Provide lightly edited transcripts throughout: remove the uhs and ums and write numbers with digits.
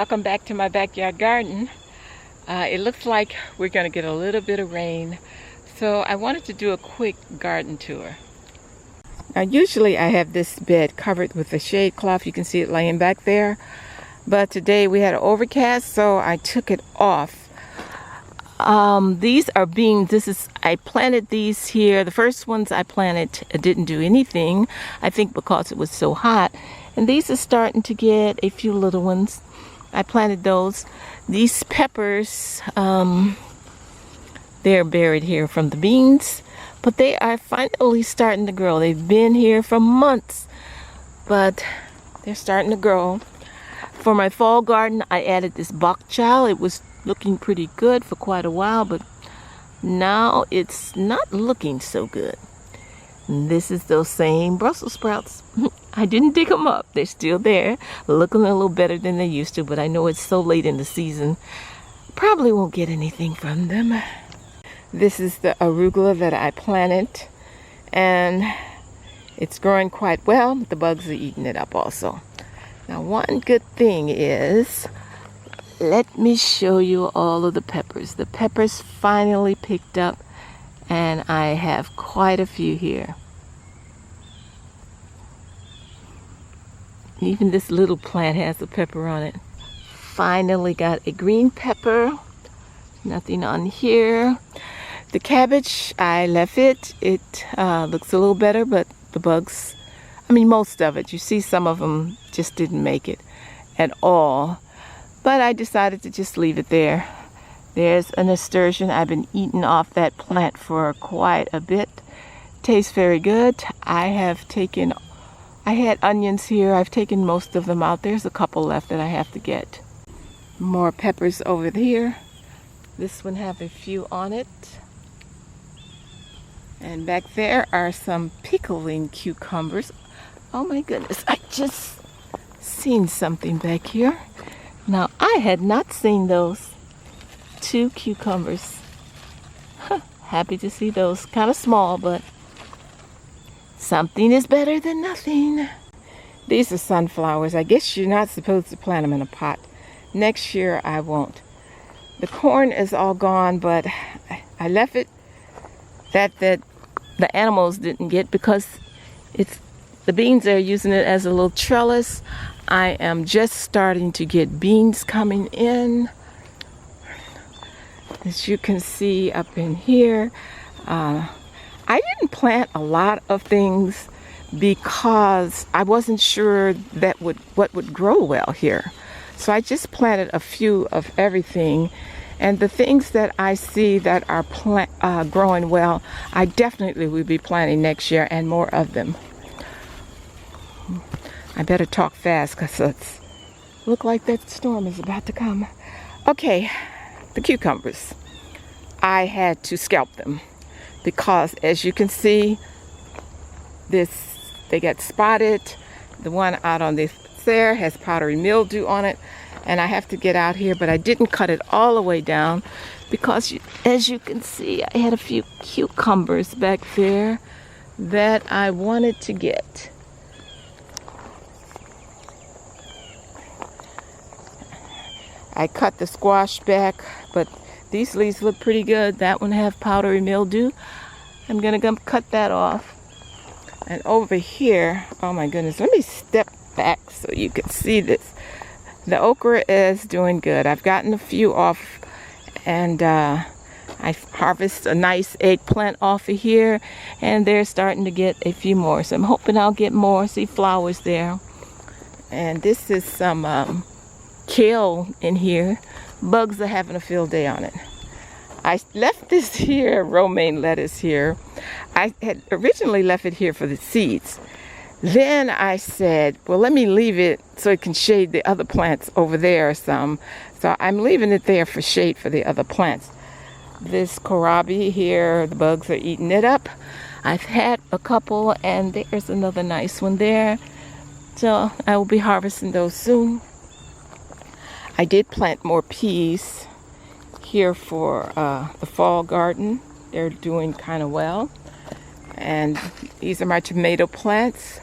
welcome back to my backyard garden. It looks like we're going to get a little bit of rain, so I wanted to do a quick garden tour. Now usually I have this bed covered with a shade cloth. You can see it laying back there, but today we had an overcast, so I took it off. These are beans. I planted these here. The first ones I planted didn't do anything, I think because it was so hot. And these are starting to get a few little ones. I planted those. These peppers, they're buried here from the beans, but they are finally starting to grow. They've been here for months, but they're starting to grow. For my fall garden, I added this bok choy. It was looking pretty good for quite a while, but now it's not looking so good. And this is those same Brussels sprouts. I didn't dig them up. They're still there, looking a little better than they used to, but I know it's so late in the season, probably won't get anything from them. This is the arugula that I planted, and it's growing quite well, but the bugs are eating it up also. Now, one good thing is, let me show you all of the peppers. The peppers finally picked up, and I have quite a few here. Even this little plant has a pepper on it. Finally got a green pepper. Nothing on here. The cabbage, I left it. It looks a little better, but the bugs, most of it. You see some of them just didn't make it at all. But I decided to just leave it there. There's a nasturtium. I've been eating off that plant for quite a bit. Tastes very good. I had onions here. I've taken most of them out. There's a couple left that I have to get. More peppers over here. This one have a few on it. And back there are some pickling cucumbers. Oh my goodness, I just seen something back here. Now, I had not seen those. 2 cucumbers. Happy to see those. Kind of small, but something is better than nothing. These are sunflowers. I guess you're not supposed to plant them in a pot. Next year, I won't. The corn is all gone, but I left it that the animals didn't get because the beans are using it as a little trellis. I am just starting to get beans coming in. As you can see up in here, I didn't plant a lot of things because I wasn't sure what would grow well here. So I just planted a few of everything. And the things that I see that are growing well, I definitely will be planting next year, and more of them. I better talk fast because it looks like that storm is about to come. Okay, the cucumbers. I had to scalp them because, as you can see, they got spotted. The one out on this there has powdery mildew on it, and I have to get out here, but I didn't cut it all the way down because, as you can see, I had a few cucumbers back there that I wanted to get. I cut the squash back, but these leaves look pretty good. That one have powdery mildew. I'm gonna cut that off. And over here, oh my goodness, let me step back so you can see this. The okra is doing good. I've gotten a few off, and I harvest a nice eggplant off of here, and they're starting to get a few more. So I'm hoping I'll get more. See flowers there. And this is some kale in here. Bugs are having a field day on it. I left this here, romaine lettuce here. I had originally left it here for the seeds. Then I said, well, let me leave it so it can shade the other plants over there some. So I'm leaving it there for shade for the other plants. This kohlrabi here, the bugs are eating it up. I've had a couple, and there's another nice one there. So I will be harvesting those soon. I did plant more peas here for the fall garden. They're doing kind of well. And these are my tomato plants.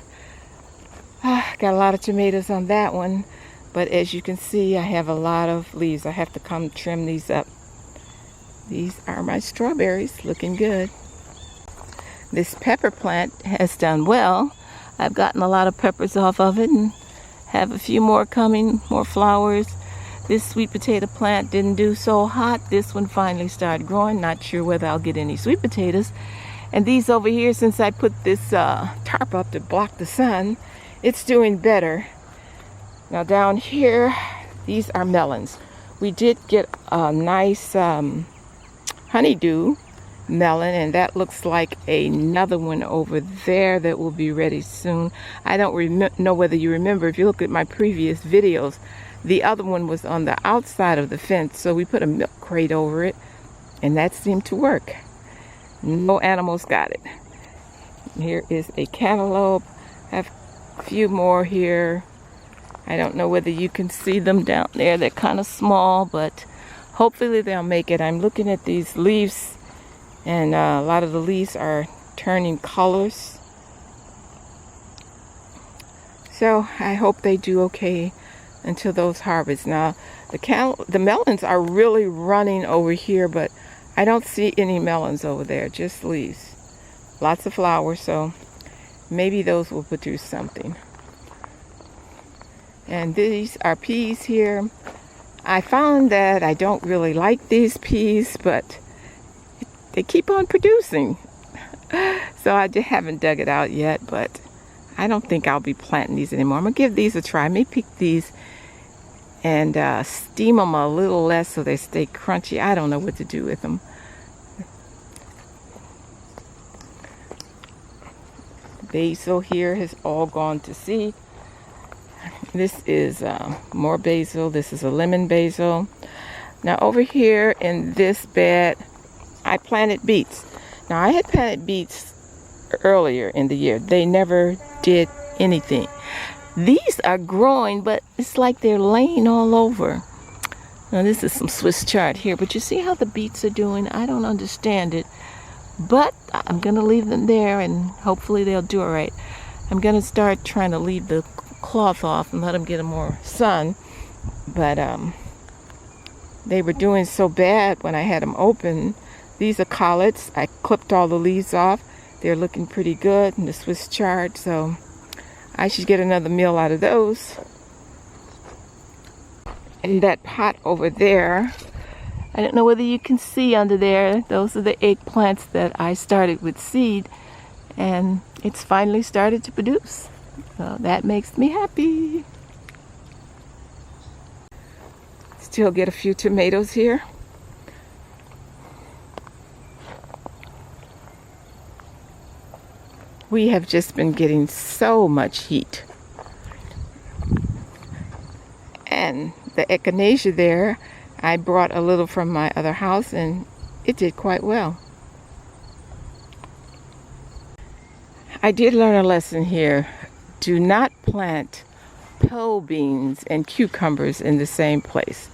Got a lot of tomatoes on that one. But as you can see, I have a lot of leaves. I have to come trim these up. These are my strawberries, looking good. This pepper plant has done well. I've gotten a lot of peppers off of it and have a few more coming, more flowers. This sweet potato plant didn't do so hot. This one finally started growing. Not sure whether I'll get any sweet potatoes. And these over here, since I put this tarp up to block the sun, it's doing better. Now down here, these are melons. We did get a nice honeydew melon, and that looks like another one over there that will be ready soon. I don't know whether you remember, if you look at my previous videos, the other one was on the outside of the fence, so we put a milk crate over it, and that seemed to work. No animals got it. Here is a cantaloupe. I have a few more here. I don't know whether you can see them down there. They're kind of small, but hopefully they'll make it. I'm looking at these leaves, and a lot of the leaves are turning colors. So I hope they do okay until those harvests. Now the melons are really running over here, but I don't see any melons over there, just leaves. Lots of flowers, so maybe those will produce something. And these are peas here. I found that I don't really like these peas, but they keep on producing. So I just haven't dug it out yet, but I don't think I'll be planting these anymore. I'm gonna give these a try. I may pick these and steam them a little less so they stay crunchy. I don't know what to do with them. Basil here has all gone to seed. This is more basil. This is a lemon basil. Now over here in this bed, I planted beets. Now I had planted beets earlier in the year. They never did anything. These are growing, but it's like they're laying all over. Now this is some Swiss chard here, but you see how the beets are doing? I don't understand it, but I'm gonna leave them there and hopefully they'll do all right. I'm gonna start trying to leave the cloth off and let them get more sun, but they were doing so bad when I had them open. These are collards. I clipped all the leaves off. They're looking pretty good in the Swiss chard, so I should get another meal out of those. And that pot over there, I don't know whether you can see under there, those are the eggplants that I started with seed, and it's finally started to produce. So that makes me happy. Still get a few tomatoes here. We have just been getting so much heat. And the echinacea there, I brought a little from my other house and it did quite well. I did learn a lesson here. Do not plant pole beans and cucumbers in the same place.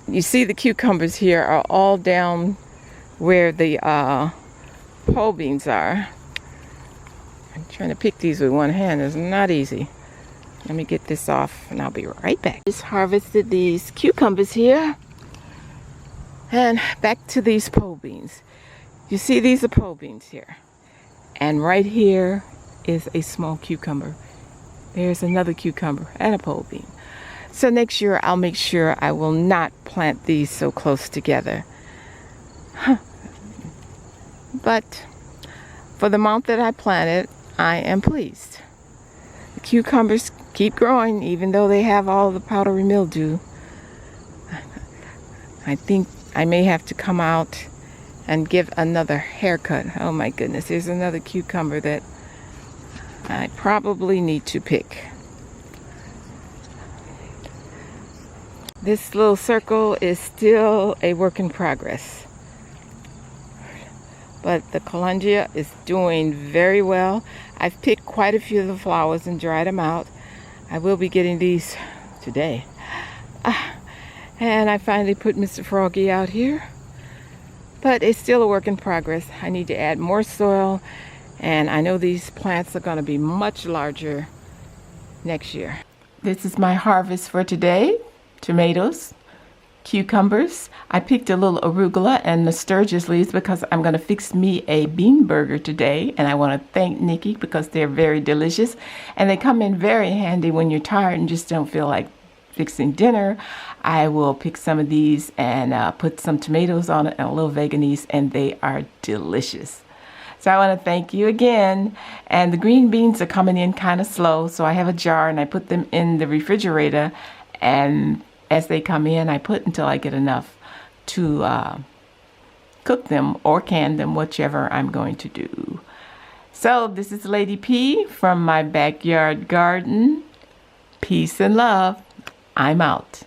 You see the cucumbers here are all down where the pole beans are. I'm trying to pick these with one hand. It's not easy. Let me get this off and I'll be right back. Just harvested these cucumbers here. And back to these pole beans. You see these are pole beans here. And right here is a small cucumber. There's another cucumber and a pole bean. So next year I'll make sure I will not plant these so close together. But for the amount that I planted, I am pleased. The cucumbers keep growing even though they have all the powdery mildew. I think I may have to come out and give another haircut. Oh my goodness, there's another cucumber that I probably need to pick. This little circle is still a work in progress. But the Calendula is doing very well. I've picked quite a few of the flowers and dried them out. I will be getting these today. And I finally put Mr. Froggy out here. But it's still a work in progress. I need to add more soil. And I know these plants are going to be much larger next year. This is my harvest for today. Tomatoes, cucumbers. I picked a little arugula and nasturtius leaves because I'm going to fix me a bean burger today. And I want to thank Nikki because they're very delicious. And they come in very handy when you're tired and just don't feel like fixing dinner. I will pick some of these and put some tomatoes on it and a little veganese, and they are delicious. So I want to thank you again. And the green beans are coming in kind of slow, so I have a jar and I put them in the refrigerator, and as they come in I put until I get enough to cook them or can them, whichever I'm going to do. So this is Lady P from my backyard garden. Peace and love. I'm out.